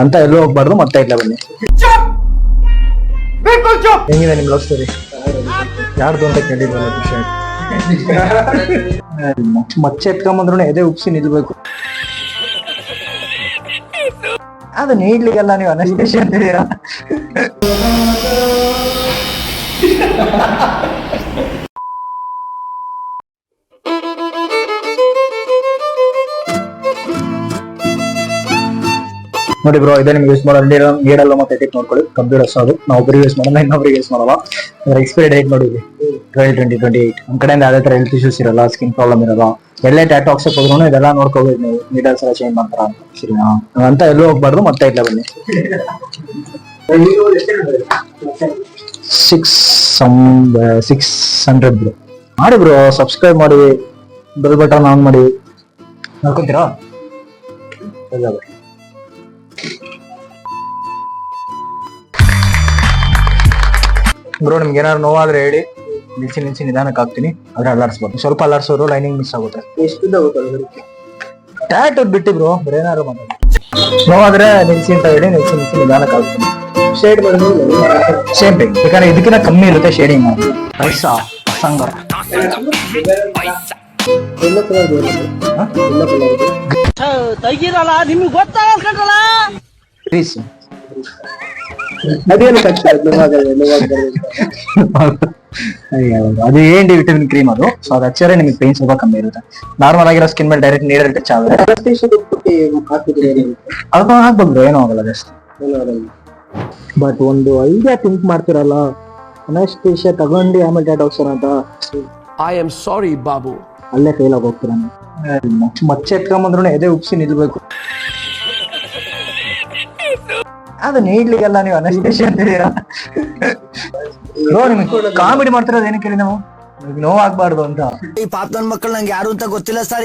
ಅಂತ ಎಲ್ಲೂ ಹೋಗ್ಬಾರ್ದು, ಮತ್ತೆ ಇಟ್ಲ ಬನ್ನಿ. ಹೆಂಗಿದೆ ನಿಮ್ ಲವ್ ಸ್ಟೋರಿ? ಯಾರ್ದು ಅಂತ ಕೇಳಿದ್ವಲ್ಲ ಖುಷಿ ಆಯ್ತು. ಮಚ್ಚೆ ಎತ್ಕೊಂಬಂದ್ರು ಎದೆ ಉಪ್ಸಿ ನಿಲ್ಬೇಕು. ಅದು ನೀಡ್ಲಿಕ್ಕೆಲ್ಲ ನೀವು ಅನಸ್ತೇಶಿ ಅಂತಿದ್ದೀರಾ. ನೋಡಿ ಬ್ರೋ, ಇದೇ ನಿಮ್ಗೆ ಯೂಸ್ ಮಾಡೋ ನೀಡಲ್ಲ ಮತ್ತೆ ಎಟಿಕ್ ನೋಡ್ಕೊಳ್ಳಿ. ಕಂಪ್ಯೂಟರ್ಸ್ ಅದು ನಾವು ಒಬ್ಬರಿಗೆ ಯೂಸ್ ಮಾಡಲ್ಲ, ಇನ್ನೊಬ್ರಿಗೆ ಯೂಸ್ ಮಾಡಲ್ಲ. ಎಕ್ಸ್ಪೈರಿ ಡೇಟ್ ನೋಡಿ 2028. ನಮ್ ಕಡೆಯಿಂದ ಯಾವ್ದೇ ತರ ಹೆಲ್ತ್ ಇಶ್ಯೂಸ್ ಇರಲ್ಲ, ಸ್ಕಿನ್ ಪ್ರಾಬ್ಲಮ್ ಇರಲ್ಲ. ಎಲ್ಲೇ ಟ್ಯಾಟು ಹಾಕ್ಸಕ್ ಹೋದ್ರು ಇದೆಲ್ಲ ನೋಡ್ಕೋಬೇಕು ನೀವು, ನೀಡಲ್ಸ್ ಎಲ್ಲ ಚೇಂಜ್ ಮಾಡ್ತಾರ ಅಂತ. ಸರಿನಾ? ಅಂತ ಎಲ್ಲೂ ಹೋಗ್ಬಾರ್ದು, ಮತ್ತೆ ಇಟ್ಲ ಬನ್ನಿ. 600 ಬ್ರೋ. ಮಾಡಿ ಬ್ರೋ, ಸಬ್ಸ್ಕ್ರೈಬ್ ಮಾಡಿ, ಬೆಲ್ ಬಟನ್ ಆನ್ ಮಾಡಿ. ನೋಡ್ಕೊಂತೀರಾ? ಬ್ರೋ, ನಿಮ್ಗೆ ಏನಾದ್ರು ನೋವಾದ್ರೆ ಹೇಳಿ, ನಿಲ್ಸಿ ನಿಧಾನಕ್ಕೆ ಹಾಕ್ತೀನಿ. ಆದ್ರೆ ಅಲ್ಲಾಡ್ಸ್ಬಾರ್ದು, ಸ್ವಲ್ಪ ಅಲ್ಲಾಡ್ಸೋರು ಲೈನಿಂಗ್ ಮಿಸ್ ಆಗುತ್ತೆ. ಟ್ಯಾಟ್ ಬಿಟ್ಟು ಬ್ರೋ, ಬೇರೆ ಏನಾದ್ರು ಮಾತಾಡಿ. ನೋವಾದ್ರೆ ನಿಲ್ಸಿ ಅಂತ ಹೇಳಿ, ನಿಲ್ಸಿ ನಿಧಾನಕ್ಕೆ ಹಾಕ್ತೀನಿ. ಶೇಡ್ ಮಾಡೋದು ಸೇಮ್ ಟೈಮ್, ಯಾಕಂದ್ರೆ ಇದಕ್ಕಿಂತ ಕಮ್ಮಿ ಇರುತ್ತೆ ಶೇಡಿಂಗ್ ಮಾಡೋದು. ಪೈಸಾ ಸಂಗ ನಿಮ್ಗೆ ಗೊತ್ತಾಗಲ್ಲ. ಅದು ಏನ್ ವಿಟಮಿನ್ ಕ್ರೀಮ್ ಅದು. ಸೊ ಅದು ಹಚ್ಚಿದ್ರೆ ನಿಮಗೆ ಪೇನ್ ಸ್ವಲ್ಪ ಕಮ್ಮಿ ಇರುತ್ತೆ. ನಾರ್ಮಲ್ ಆಗಿರೋ ಸ್ಕಿನ್ ಮೇಲೆ ಡೈರೆಕ್ಟ್ ನೀರಲ್ಲಿ ಟಚ್ ಆಗುತ್ತೆ. ಅದು ಹಾಕ್ಬೋದು, ಏನೂ ಆಗಲ್ಲ ಜಾಸ್ತಿ. ಬಟ್ ಒಂದು ಐಡಿಯಾ ಥಿಂಕ್ ಮಾಡ್ತಿರಲ್ಲ, ಅನಸ್ತೇಶಿಯಾ ತಗೊಂಡು ಆಮೇಲೆ ಟ್ಯಾಟೂ ಹಾಕ್ಸೋಣ ಅಂತ. ಐ ಆಮ್ ಸಾರಿ ಬಾಬು, ಅಲ್ಲೇ ಫೇಲ್ ಆಗಿ ಹೋಗ್ತೀರ. ಮಚ್ಚೆ ಎತ್ಕೊಂಬಂದ್ರು ಎದೆ ಉಪ್ಸಿ ನಿಲ್ಬೇಕು. ಅದು ನೀಡ್ಲಿಕ್ಕೆಲ್ಲ ನೀವು ಅನಸ್ತೇಶಿ ಅಂತಿದ್ದೀರಾ. ನಿಮ್ಗೆ ಕಾಮಿಡಿ ಮಾಡ್ತಿರೋದು ಏನಕ್ಕೆ ಹೇಳಿ, ನಾವು ನೋವಾಗ್ಬಾರ್ದು ಅಂತ. ಈ ಪಾಪ ನನ್ ಮಕ್ಕಳು ನಂಗೆ ಯಾರು ಅಂತ ಗೊತ್ತಿಲ್ಲ ಸರ್.